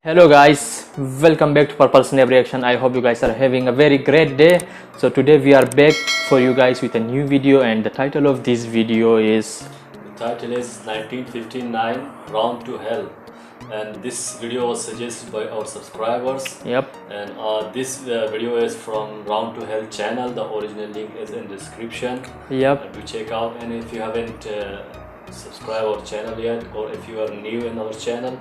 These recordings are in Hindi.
Hello guys, welcome back to Purple Snap Reaction. I hope you guys are having a very great day. So today we are back for you guys with a new video, and the title of this video is 1959 Round to Hell, and this video was suggested by our subscribers. Yep. And this video is from Round to Hell channel. The original link is in the description. Yep. Do check out, and if you haven't subscribed our channel yet, or if you are new in our channel,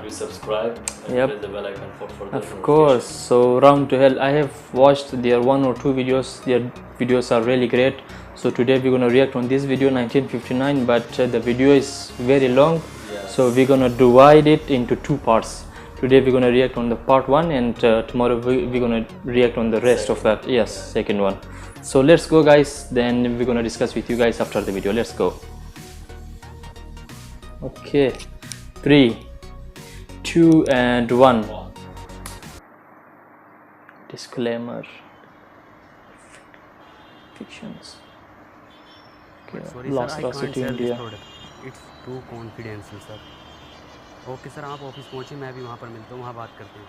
do subscribe and press the bell icon for further Of course. So Round to Hell, I have watched their one or two videos. Their videos are really great. So today we're gonna react on this video 1959, but the video is very long. Yes. So we're gonna divide it into two parts. Today we're gonna react on the part one, and tomorrow we're gonna react on the rest of that. Yes, second one. So let's go guys, then we're gonna discuss with you guys after the video. Let's go. Okay, 3, 2 and 1. Disclaimer. Fictions. Okay. Sorry Lost sir, I City, can't sell this India. product. It's too confidential sir. Okay sir, आप ऑफिस पहुंचे, मैं भी वहाँ पर मिलता हूँ, वहाँ बात करते हैं।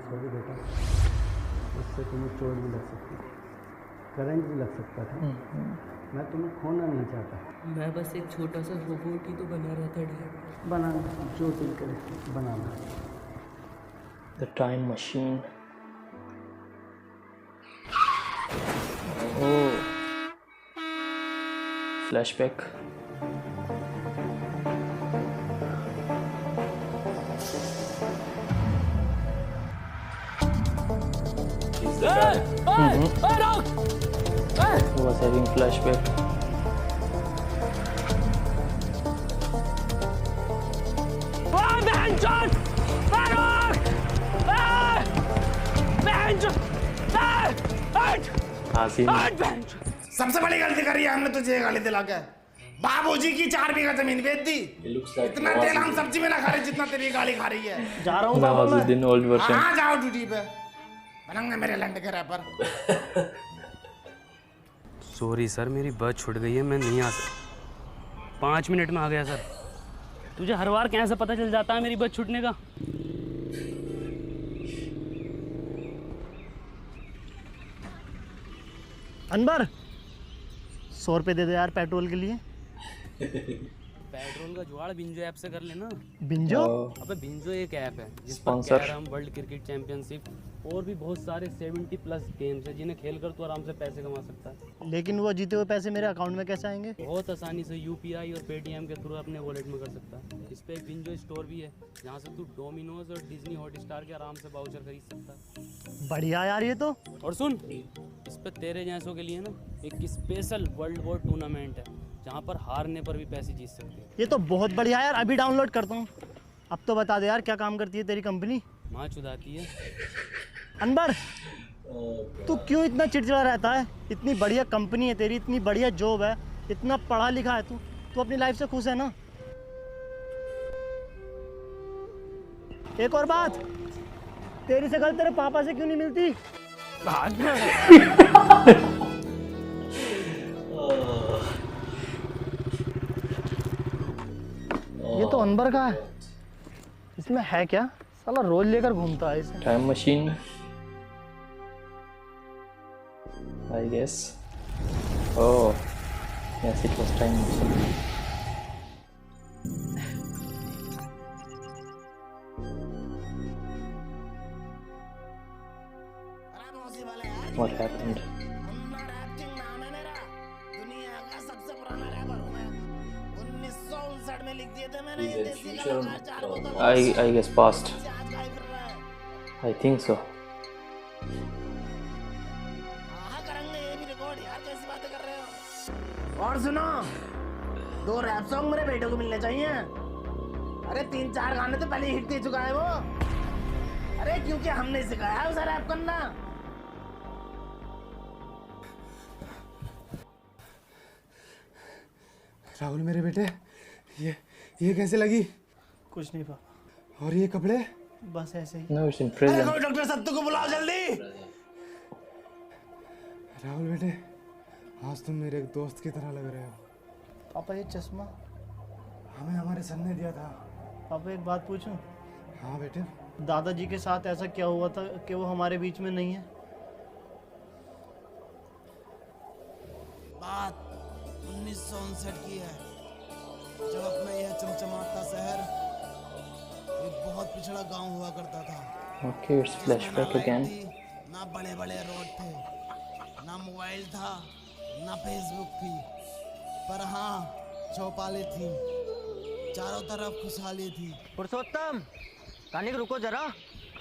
सॉरी बेटा, उससे तुम्हें चोट भी लग सकती है, करंट भी लग सकता था। मैं तुम्हें खोना नहीं चाहता। मैं बस एक छोटा सा रोबोट ही तो बना रहा था डैड। बनाना जो दिल करे बनाना। The time machine. Oh. Flashback. He's the guy. He was having flashback. Azim. सबसे बड़ी गलती करी है हमने तुझे गाली दिला के। बाबूजी की 4 बीघा जमीन बेच दी। He looks like इतना तेल हम सब्जी में ना खा रहे जितना तेरी गाली खा रही है। जा रहा हूँ Nawazuddin old version. हाँ जाओ ड्यूटी पे। बनंगे मेरे लंड के रैपर। सॉरी सर, मेरी बस छूट गई है, मैं नहीं आ सकता। 5 मिनट में आ गया सर। तुझे हर बार कैसे पता चल जाता है मेरी बस छूटने का? अनवर 100 रुपये दे दे यार पेट्रोल के लिए। पेट्रोल का जुगाड़ बिंजो ऐप से कर लेना। बिंजो? अबे बिंजो एक ऐप है जिस पर sponsor. Carrom, world cricket championship और भी बहुत सारे 70+ गेम्स हैं जिन्हें खेलकर तू आराम से पैसे कमा सकता है। लेकिन वो जीते हुए पैसे मेरे अकाउंट में कैसे आएंगे? बहुत आसानी से यूपीआई और पेटीएम के थ्रू अपने वॉलेट में कर सकता है। इस पे एक बिंजो स्टोर भी है जहाँ से तू डोमिनोज और डिज्नी हॉटस्टार के आराम से वाउचर खरीद सकता है। बढ़िया यार ये तो। और सुन, इस पे तेरे जैसों के लिए ना एक स्पेशल वर्ल्ड वॉर टूर्नामेंट है जहाँ पर हारने पर भी पैसे जीत सकते हैं। ये तो बहुत बढ़िया यार, अभी डाउनलोड करता हूँ। अब तो बता दे यार क्या काम करती है तेरी कंपनी? माँ चुदाती है। अनवर तू क्यों इतना चिड़चिड़ा रहता है? इतनी बढ़िया कंपनी है तेरी, इतनी बढ़िया जॉब है, इतना पढ़ा लिखा है तू, तू अपनी लाइफ से खुश है ना? एक और बात, तेरी शक्ल तेरे पापा से क्यों नहीं मिलती? ये तो अनवर का है, इसमें है क्या? साला रोज लेकर घूमता है इसे। Time machine, I guess. Oh, yes, it was time machine. What happened? दुनिया का सबसे पुराना रैपर हूँ मैं। 1959 में लिख दिए थे मैंने He's ये a देसी future, कलाकार 4 बोतल। I guess past. आज गायब कर रहा है। I think so. हाँ करेंगे ये भी रिकॉर्ड यार, कैसी बातें कर रहे हो? और सुनो, 2 रैप सॉन्ग मेरे बेटे को मिलने चाहिए। अरे 3-4 गाने तो पहले हिट दे चुका है वो। अरे क्योंकि हमने सिखाया है उसे रैप करना। राहुल मेरे बेटे, ये कैसे लगी? कुछ नहीं पापा, और ये कपड़े? बस ऐसे ही। No, it's in prison. Doctor Sattu को बुलाओ जल्दी। राहुल बेटे, आज तुम मेरे एक दोस्त की तरह लग रहे हो। पापा ये चश्मा? हमें हमारे सर ने दिया था। पापा एक बात पूछूं? हाँ बेटे। दादाजी के साथ ऐसा क्या हुआ था कि वो हमारे बीच में नहीं है? बात 1959 की है, जब अपना यह चमचमाता शहर एक बहुत पिछड़ा गांव हुआ करता था। Okay, it's flashback again. ना बड़े बड़े रोड थे, ना मोबाइल था, ना फेसबुक थी, पर हाँ चौपालें थी, चारों तरफ खुशहाली थी। पुरुषोत्तम, कानिक रुको जरा।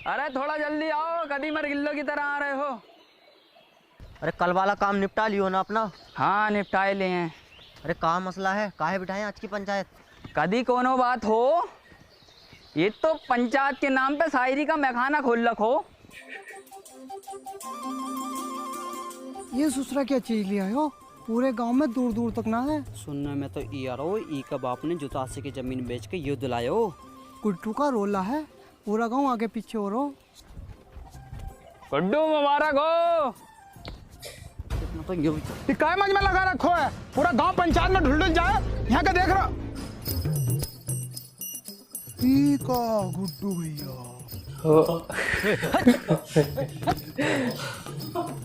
अरे थोड़ा जल्दी आओ, कदी मर गिल्लो की तरह आ रहे हो। अरे कल वाला काम निपटा लियो ना अपना? हाँ निपटाए लिए हैं। अरे कहाँ मसला है, काहे बिठाएं आज की पंचायत? कदी कोनो बात हो, ये तो पंचायत के नाम पे शायरी का मैखाना खोल रखो। ये ससुरा क्या चीज लिया हो, पूरे गांव में दूर दूर तक ना है। सुनने में तो ई आ रहा ई का बाप ने जुतासी की जमीन बेच के युद्ध लायो। गुड्डू का रोला है, पूरा गांव आगे पीछे हो रहा। गुड्डू मुबारक हो। तो ये काय मज में लगा रखो है, पूरा गांव पंचायत में ढुल जाए। यहाँ का देख रहा का गुड्डू भैया। Oh.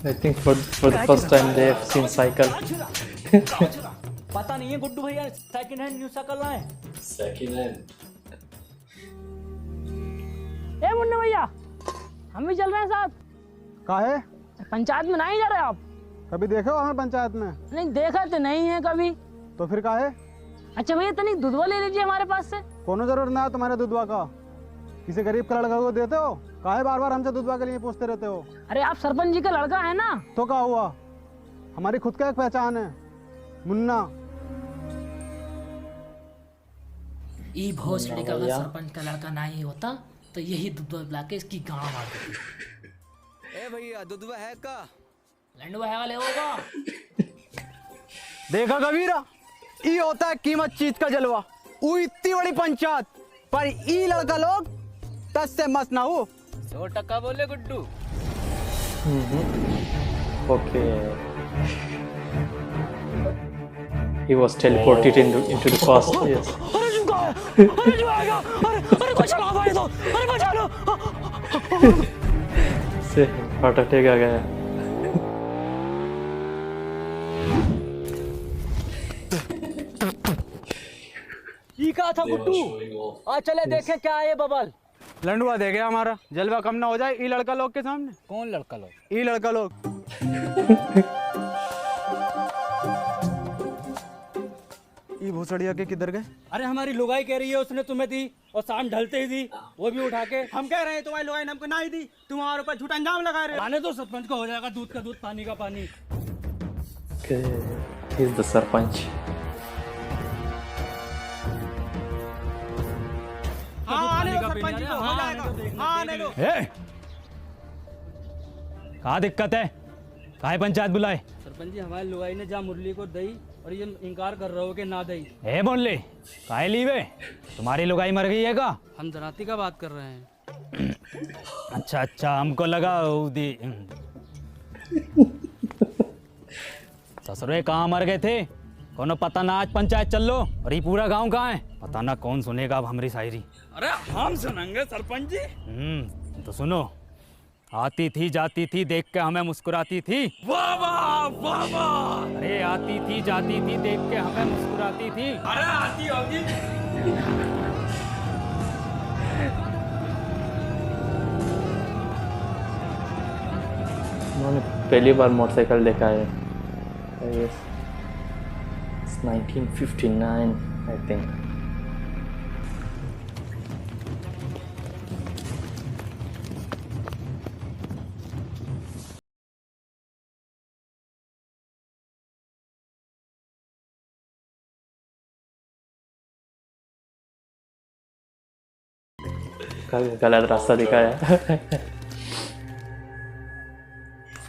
I think for the first time they have seen cycle. पता नहीं है गुड्डू भैया सेकंड हैंड न्यू साइकिल लाए। Second hand. ए मुन्ना भैया, हम भी चल रहे हैं साथ। काहे? पंचायत में नहीं जा रहे आप? कभी देखे हो हमें पंचायत में? नहीं देखा तो नहीं है कभी। तो फिर काहे? अच्छा भैया तनिक दूधवा ले लीजिए हमारे पास से। कोनो जरूरत ना है तुम्हारे दूधवा का, किसी गरीब का लड़का को देते हो? काहे बार बार हमसे दूधवा के लिए पूछते रहते हो? अरे आप सरपंच जी का लड़का है ना? तो क्या हुआ, हमारी खुद का एक पहचान है, मुन्ना। ई भोसड़ी का अगर सरपंच का लड़का नहीं होता तो यही दुधवा पिला के इसकी गांव मार देती। ए भैया दुधवा है का? लंडवा है वाले होगा। देखा कबीरा, ई होता है कीमत चीज का जलवा। वो इतनी बड़ी पंचायत पर ई लड़का लोग 10 से मस ना हो। 100% बोले Guddu. Okay. He was teleported into the past. Yes. अरे जुगा है, अरे जुगा है, अरे कुछ चला भाई तो, अरे बचा लो। से हार्ट अटैक आ गया। ई का था गुड्डू, आज चले देखे क्या है ये बबल। लंडुआ दे गया हमारा, जलवा कम ना हो जाए ई लड़का लोग के सामने। कौन लड़का लोग? ई लड़का लोग। ई भोसड़िया के किधर गए? अरे हमारी लुगाई कह रही है उसने तुम्हें दी और शाम ढलते ही दी, वो भी उठा के। हम कह रहे हैं तुम्हारी लुगाई ने हमको नहीं दी, तुम हमारे ऊपर झूठा इंजाम लगा रहे हो। आने तो सरपंच का हो जाएगा, दूध का दूध पानी का पानी। Okay. He's the sarpanch. हाँ आने दो सरपंच जी को, हो जाएगा। हाँ आने दो। कहाँ दिक्कत है? काहे पंचायत बुलाए? सरपंच जी हमारी लुगाई ने जा मुरली को दई और ये इनकार कर रहे हो कि ना दई। ए बोल ले, काहे लीवे? तुम्हारी लुगाई मर गई है का? हम दराती का बात कर रहे हैं। अच्छा अच्छा, हमको लगा दी। ससुरे कहाँ मर गए थे? कोनो पता ना, आज पंचायत चल लो। और ये पूरा गांव कहाँ है? पता ना कौन सुनेगा अब हमारी शायरी। अरे हम सुनेंगे सरपंच जी। तो सुनो। आती थी जाती थी देख के हमें मुस्कुराती थी। वाह वाह वाह वाह। अरे आती थी जाती थी देख के हमें मुस्कुराती थी। अरे आती होगी। मैंने पहली बार मोटरसाइकिल देखा है। Yes. It's 1959, I think. गलत रास्ता दिखाया।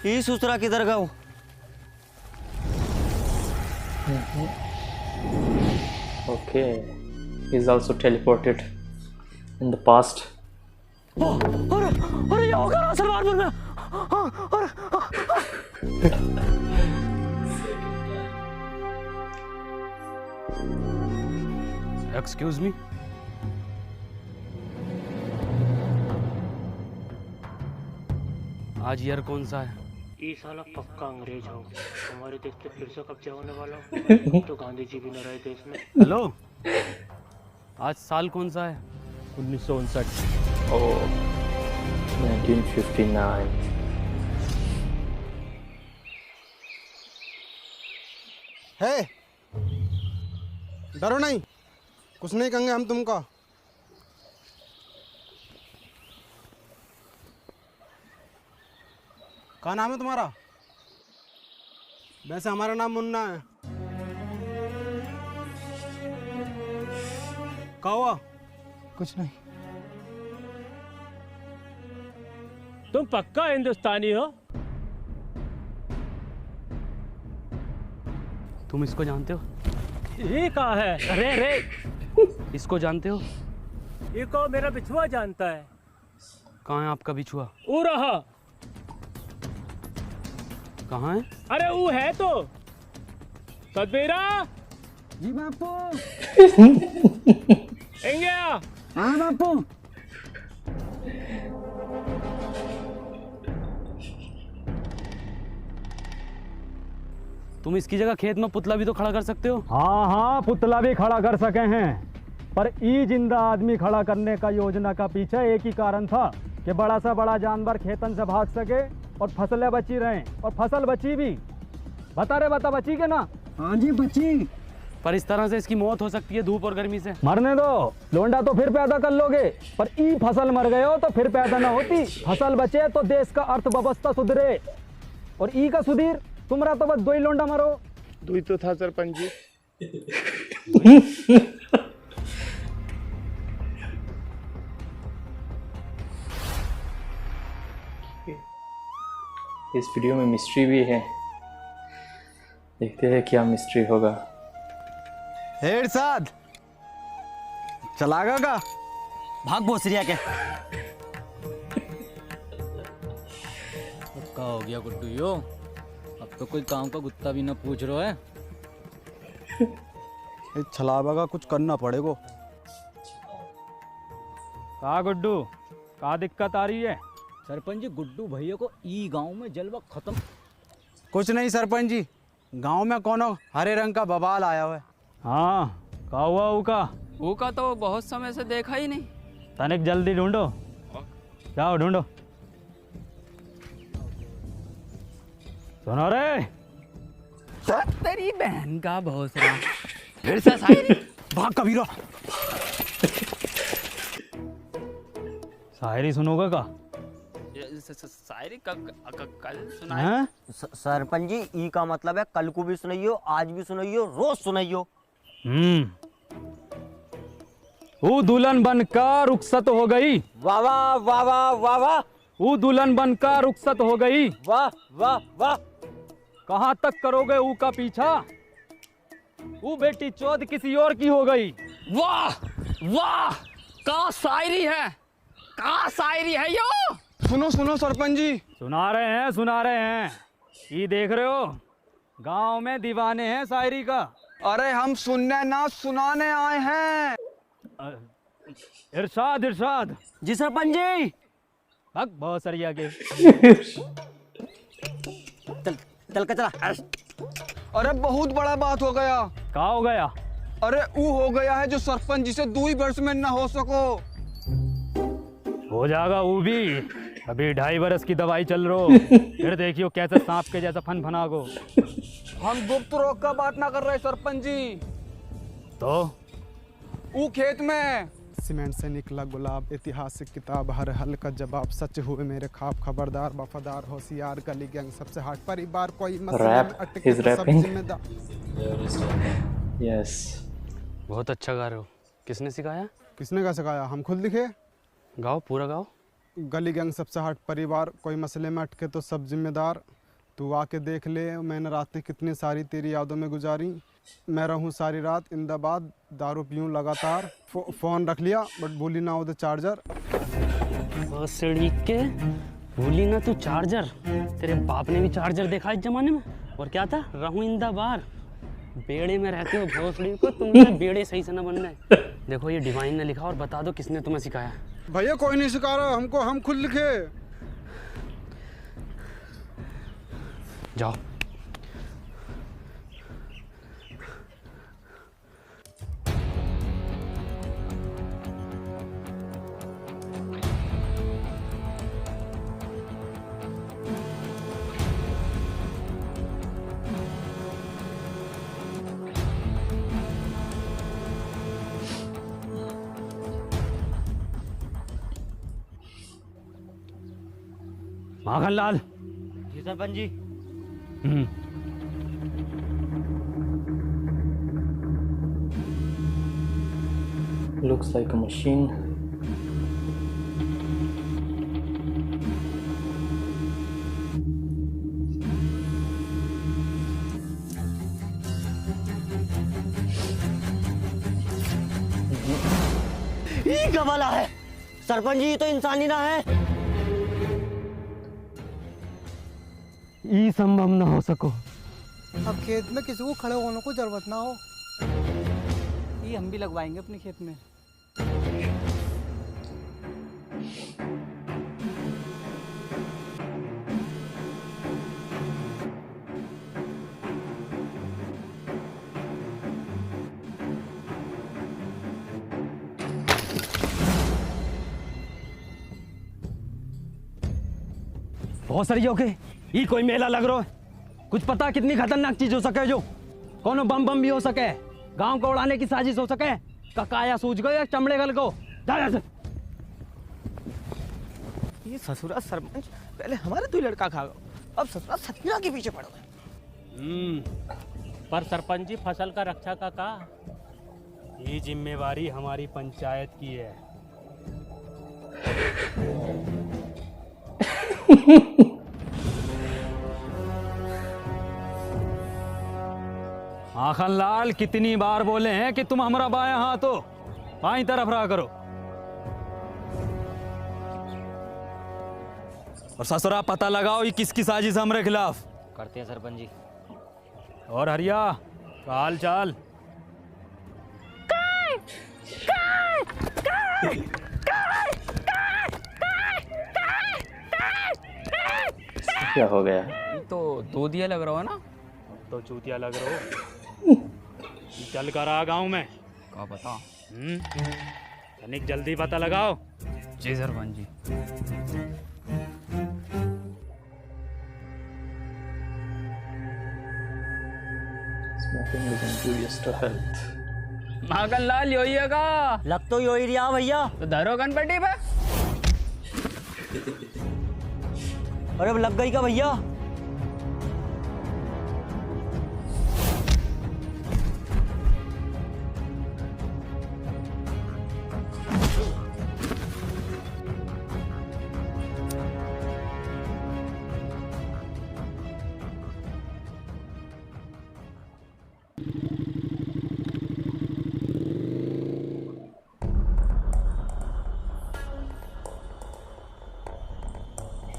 ये ससुरा किधर गया? Okay, he's also teleported in the past. अरे ये होगा ना सलमानपुर में। एक्सक्यूज मी, आज ईयर कौन सा है? ये साला पक्का अंग्रेज हो, हमारे देश पे फिर से कब्जा होने वाला हो। तो गांधी जी भी न रहे देश में। हेलो, आज साल कौन सा है? 1959। Oh, 1959. है डरो नहीं, कुछ नहीं कहेंगे हम तुमको। क्या नाम है तुम्हारा? वैसे हमारा नाम मुन्ना है। क्या हुआ? कुछ नहीं। तुम पक्का हिंदुस्तानी हो? तुम इसको जानते हो? ये कहाँ है? अरे रे, इसको जानते हो? ये को मेरा बिछुआ जानता है। कहाँ है आपका बिछुआ? वो रहा। कहाँ है? अरे वो है तो सदबीरा जी बापू। इंगिया। हाँ बापू। तुम इसकी जगह खेत में पुतला भी तो खड़ा कर सकते हो। हाँ हाँ, पुतला भी खड़ा कर सके हैं, पर ई जिंदा आदमी खड़ा करने का योजना का पीछे एक ही कारण था कि बड़ा सा बड़ा जानवर खेतन से भाग सके और फसलें बची रहें, और फसल बची भी। बता बची के ना? हाँ जी बची। पर इस तरह से इसकी मौत हो सकती है धूप और गर्मी से। मरने दो, लोंडा तो फिर पैदा कर लोगे, पर ई फसल मर गए हो तो फिर पैदा ना होती। फसल बचे तो देश का अर्थव्यवस्था सुधरे, और ई का सुधीर तुम्हारा तो बस दो ही लोंडा मरो। दो ही तो था सरपंच जी। इस वीडियो में मिस्ट्री भी है, देखते हैं क्या मिस्ट्री होगा। हेड साथ चलागा का भाग भोसरिया के। क्या हो गया गुड्डू यो? अब तो कोई काम का गुत्ता भी ना पूछ रहा है। छलावा का कुछ करना पड़ेगा। का गुड्डू, का दिक्कत आ रही है? सरपंच जी, गुड्डू भैया को ई गांव में जलवा खत्म। कुछ नहीं सरपंच जी, गांव में कोनो हरे रंग का बवाल आया हुआ है। हाँ, का हुआ ऊका तो बहुत समय से देखा ही नहीं। तनिक जल्दी ढूंढो, जाओ ढूंढो। सुनो रे, तेरी बहन का भोसरा फिर से शायरी। भाग कबीरा। शायरी सुनोगे का? शायरी कल सुनाए। हैं? सरपंच जी, ई का मतलब है कल को भी सुनाइयो, आज भी सुनाइयो, रोज सुनाइयो। वो दुल्हन बनकर रुखसत हो गई। वाह वाह वाह वाह वाह वाह। वो दुल्हन बनकर रुखसत हो गई। वाह वाह वाह। कहाँ तक करोगे ऊ का पीछा? वो बेटी चौथ किसी और की हो गई। वाह वाह, का शायरी है, का शायरी है यो। सुनो सुनो सरपंच जी। सुना रहे हैं। ये देख रहे हो, गांव में दीवाने हैं शायरी का। अरे हम सुनने ना सुनाने आए हैं। इरशाद। जी सरपंच जी। भग बहुत सरिया के। चल के चला। अरे बहुत बड़ा बात हो गया। क्या हो गया? अरे वो हो गया है जो सरपंच जी से 2 वर्ष में न हो सको। हो जाएगा वो भी, अभी 2.5 वर्ष की दवाई चल रही। फिर देखियो कैसे सांप के जैसा फन गो। हम गुप्त रोग का बात ना कर रहे सरपंच जी। तो वो खेत में सीमेंट से निकला गुलाब, ऐतिहासिक किताब, हर हल का जवाब, सच हुए मेरे ख्वाब, खबरदार वफादार होशियार, गली गैंग सबसे हट, परिवार कोई मसले में अटके तो सब जिम्मेदार। यस, बहुत अच्छा गा रहे हो। किसने सिखाया? किसने का सिखाया? हम खुद लिखे। गाओ, पूरा गाओ। गली गैंग सबसे हट, परिवार कोई मसले में अटके तो सब जिम्मेदार, तू आके देख ले मैंने रातें कितनी सारी तेरी यादों में गुजारी, मैं रहूं सारी रात इंदाबाद, दारू पीऊं लगातार, फ़ोन रख लिया बट भूली ना उधर चार्जर। के भूली ना तू चार्जर। तेरे बाप ने भी चार्जर देखा इस जमाने में। और क्या था? रहूं इंदाबाद, बेड़े में रहते हो भोसड़ी को, तुमने बेड़े सही से न बनना है। देखो ये डिवाइन ने लिखा और बता दो किसने तुम्हें सिखाया। भैया कोई नहीं सिखा रहा हमको, हम खुद लिखे। जाओ। माखनलाल। जी sarpanch ji. Looks like a machine. ये क्या वाला है सरपंच जी, ये तो इंसानी ना है। ई संभव न हो सको। अब खेत में किसी को खड़े होने को जरूरत ना हो। ये हम भी लगवाएंगे अपने खेत में। बहुत सही हो के ये कोई मेला लग रहा है। कुछ पता कितनी खतरनाक चीज हो सके, जो कोनो बम बम भी हो सके, गांव को उड़ाने की साजिश हो सके, ककाया सूझ गए या चमड़े गल को। ये ससुरा सरपंच पहले हमारे तो लड़का खा गया, अब ससुरा सतना के पीछे पड़ गए। पर सरपंच जी फसल का रक्षा का ये जिम्मेवारी हमारी पंचायत की है। माखनलाल कितनी बार बोले हैं कि तुम हमारा बायां हाथ हो, बाईं तरफ रहा करो। और ससुरा पता लगाओ ये किसकी साजिश हमारे खिलाफ। करते हैं सरपंच जी। और हरिया हाल चाल। क्या हो गया? तो दो दिया लग रहा है ना, तो चूतिया लग रहा हो। चल कर आ गाँव में क्या पता। तनिक जल्दी पता लगाओ। जी sarpanch ji. Smoking is injurious to health. Makhanlal Yohei है का? लग तो योही रिया भैया। तो धरो गणपति पे। अरे अब लग गई का भैया?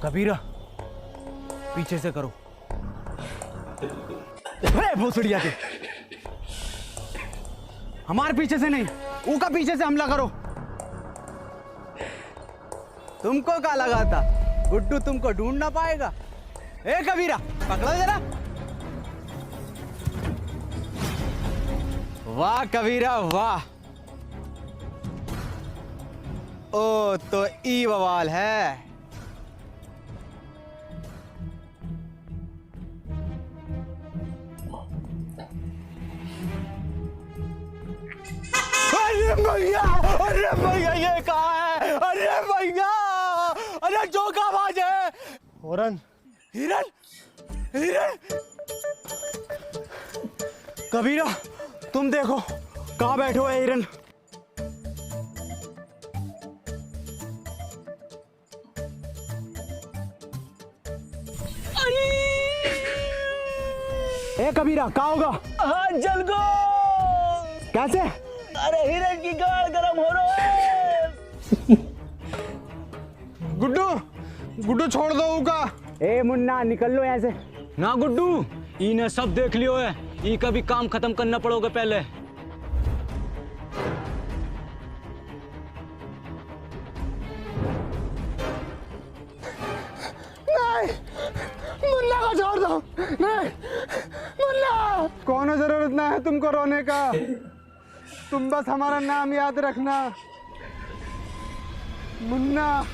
कबीरा पीछे से करो। अरे भोसड़िया के हमारे पीछे से नहीं, ऊका पीछे से हमला करो। तुमको क्या लगा था गुड्डू तुमको ढूंढ ना पाएगा? ए कबीरा पकड़ो जरा। वाह कबीरा वाह। ओ तो ई बवाल है। अरे भैया ये कहाँ है? अरे भैया, अरे जो का आवाज है। हिरन हिरन हिरन। कबीरा तुम देखो कहाँ बैठे हो हिरन। ए कबीरा कहाँ होगा? हाँ जल गो। कैसे? अरे हिरन की गाड़ गरम हो रहा है। गुड्डू गुड्डू छोड़ दो उका। ए मुन्ना निकल लो यहाँ से। ना गुड्डू इन्हें सब देख लियो है, ई का भी काम खत्म करना पड़ोगे पहले। नहीं, मुन्ना को छोड़ दो। नहीं, मुन्ना। कोनो जरूरत ना है तुमको रोने का, तुम बस हमारा नाम याद रखना, मुन्ना।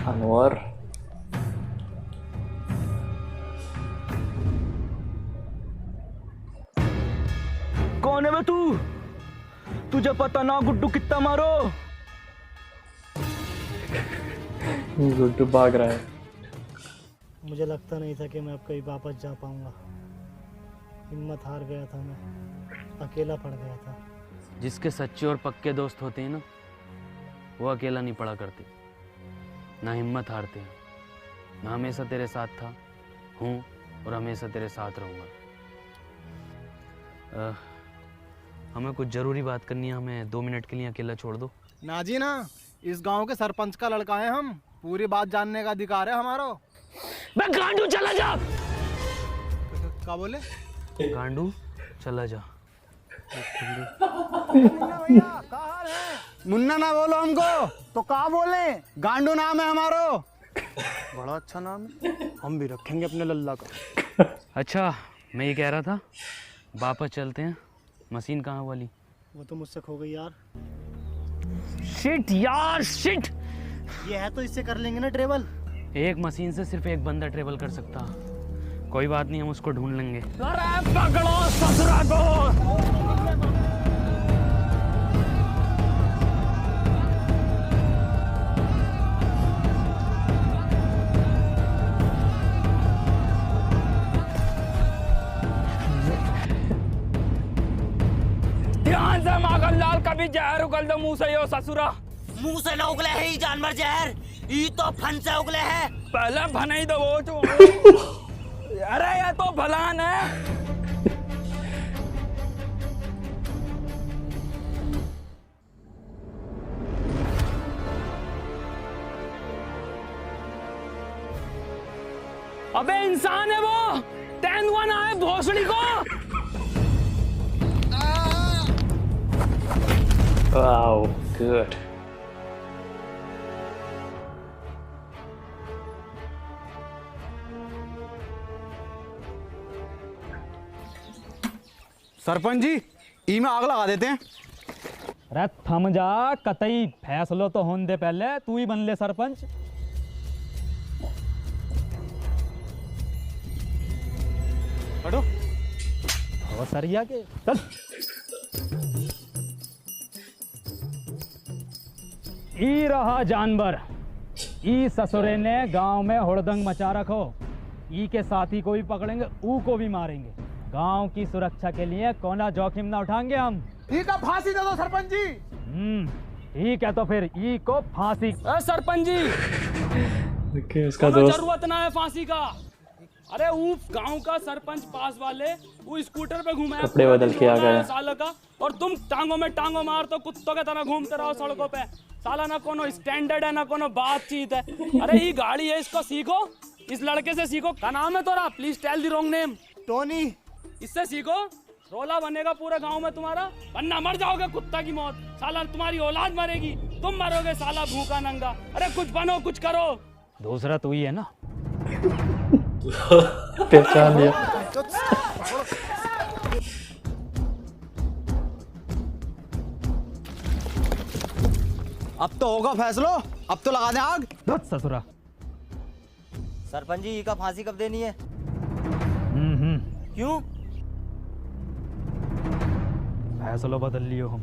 अनवर, कौन है बे तू? तुझे पता ना गुड्डू कितना मारो? गुड्डू भाग रहा है। मुझे लगता नहीं था कि मैं अब कहीं वापस जा पाऊंगा। हिम्मत हार गया था, मैं अकेला पड़ गया था। जिसके सच्चे और पक्के दोस्त होते हैं ना, वो अकेला नहीं पड़ा करते, ना हिम्मत हारते हैं। मैं हमेशा तेरे साथ था, हूँ और हमेशा तेरे साथ रहूँगा। हमें कुछ ज़रूरी बात करनी है, हमें 2 मिनट के लिए अकेला छोड़ दो। ना जी ना, इस गांव के सरपंच का लड़का है हम, पूरी बात जानने का अधिकार है हमारा। बे गांडू चला जा। क्या बोले? गांडू चला जा। मुन्ना ना बोलो हमको तो क्या बोले? गांडू नाम है हमारो। बड़ा अच्छा नाम है, हम भी रखेंगे अपने लल्ला का। अच्छा, मैं ये कह रहा था, वापस चलते हैं। मशीन कहाँ वाली? वो तो मुझसे खो गई यार। शिट यार शिट। ये है तो इससे कर लेंगे ना ट्रेवल। एक मशीन से सिर्फ एक बंदा ट्रेवल कर सकता। कोई बात नहीं, हम उसको ढूंढ लेंगे। अरे पकड़ो ससुरा को। ध्यान से माखनलाल, कभी जहर उगल दो मुंह से यो ससुरा। मुंह से ना उगले है ये जानवर जहर, ये तो फन से उगले है। पहले भनाई दो वो जो। अरे ये तो भलान है। अबे इंसान है वो, 10-1 आए भोसड़ी को। Wow, good. सरपंच जी, ई में आग लगा देते हैं। अरे थम जा, कतई फैसलो तो होने दे पहले, तू ही बन ले सरपंच। हटो। वो सरिया के चल। ई रहा जानवर, ई ससुरे ने गांव में हुड़दंग मचा रखो। ई के साथी को भी पकड़ेंगे, ऊ को भी मारेंगे। गांव की सुरक्षा के लिए कोना जोखिम ना उठाएंगे हम। ठीक है, फांसी दे दो सरपंच जी। ठीक है, तो फिर ई को फांसी। सरपंच जी, उसका हमें दोस्त जरूरत ना है फांसी का। अरे वो गांव का सरपंच पास वाले वो स्कूटर पे घूमे, कपड़े बदल के आ गए साल का, और तुम टांगों में टांगों मार तो कुत्तों के तरह घूमते रहो सड़कों पे। साला ना कोनो स्टैंडर्ड है, ना कोनो बातचीत है। अरे ये गाड़ी है, इसको सीखो, इस लड़के से सीखो। क्या नाम है तोरा? Please tell the wrong name. Tony. इससे सीखो, रोला बनेगा पूरे गांव में तुम्हारा, वरना मर जाओगे कुत्ता की मौत। साला तुम्हारी औलाद मरेगी, तुम मरोगे साला भूखा नंगा। अरे कुछ बनो, कुछ करो। दूसरा तू ही है ना। पहचान लिया। अब तो होगा फैसलो, अब तो लगा दे आग। ससुरा। सरपंच जी, का फांसी कब देनी है? क्यों? फैसलो बदल लियो हम।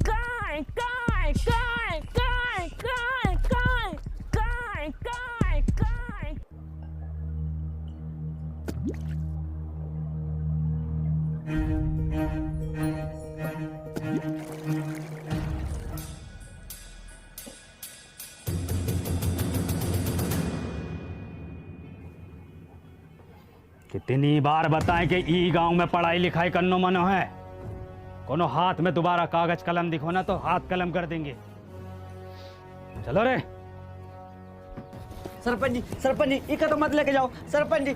काय काय काय काय काय काय काय काय काय। कितनी बार बताएं कि ई गांव में पढ़ाई लिखाई करनो मनो है। कोनो हाथ में दोबारा कागज कलम दिखो ना तो हाथ कलम कर देंगे। चलो रे। सरपंच जी इका तो मत लेके जाओ। सरपंच जी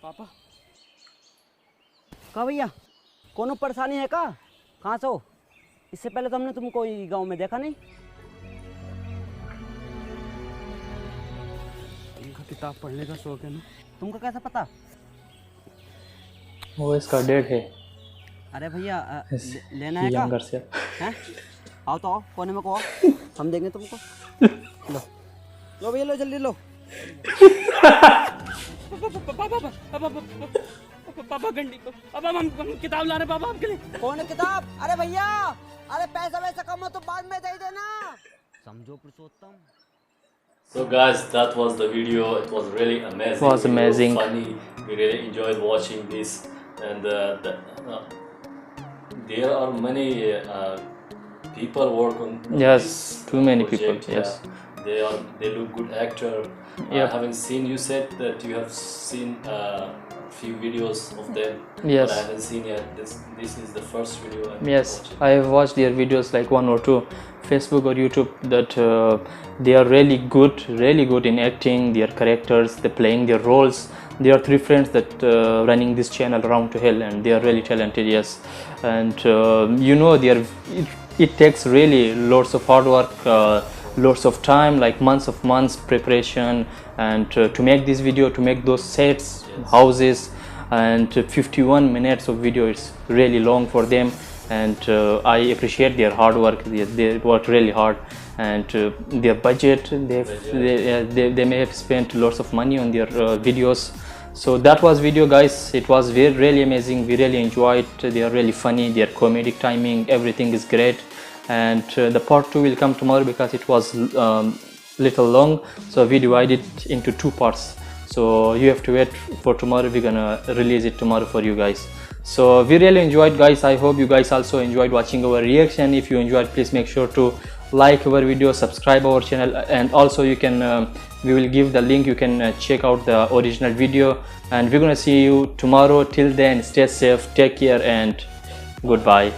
पापा कहा भैया कोनो परेशानी है का? कहाँ से हो? इससे पहले तो हमने तुमको गांव में देखा नहीं। इनका किताब पढ़ने का शौक है ना। तुमको कैसा पता? वो इसका डेड है। अरे भैया लेना है यंगर का? से हैं? आओ तो आओ, कोने में को आओ, हम देंगे तुमको। लो भैया लो, जल्दी लो। पापा गंडी पापा हम किताब ला रहे पापा आपके लिए। कौन है किताब? अरे भैया, अरे पैसा वैसा कम हो तो बाद में दे देना, समझो पुरुषोत्तम। So guys, that was the video. It was really amazing. It was amazing. Funny. We really enjoyed watching this, and there are many people work on. Yes, this too many project. people. Yes. Yeah. They look good actor. I Yep. haven't seen. You said that you have seen few videos of them. Yes. But I haven't seen yet. This is the first video. Yes, I have watched their videos like 1 or 2, Facebook or YouTube. That they are really good in acting. Their characters, they playing their roles. They are 3 friends that running this channel Round to Hell, and they are really talented. Yes, and you know, it takes really lots of hard work. Lots of time, like months preparation, and to make this video, to make those sets, houses, and 51 minutes of video, it's really long for them, and I appreciate their hard work. They worked really hard, and their budget, they may have spent lots of money on their videos. So that was video, guys. It was really amazing. We really enjoyed. They are really funny, their comedic timing, everything is great. And the part 2 will come tomorrow because it was little long, so we divided it into 2 parts, so you have to wait for tomorrow. We're gonna release it tomorrow for you guys. So we really enjoyed, guys. I hope you guys also enjoyed watching our reaction. If you enjoyed, please make sure to like our video, subscribe our channel, and also you can we will give the link. You can check out the original video, and we're gonna see you tomorrow. Till then, stay safe, take care, and goodbye.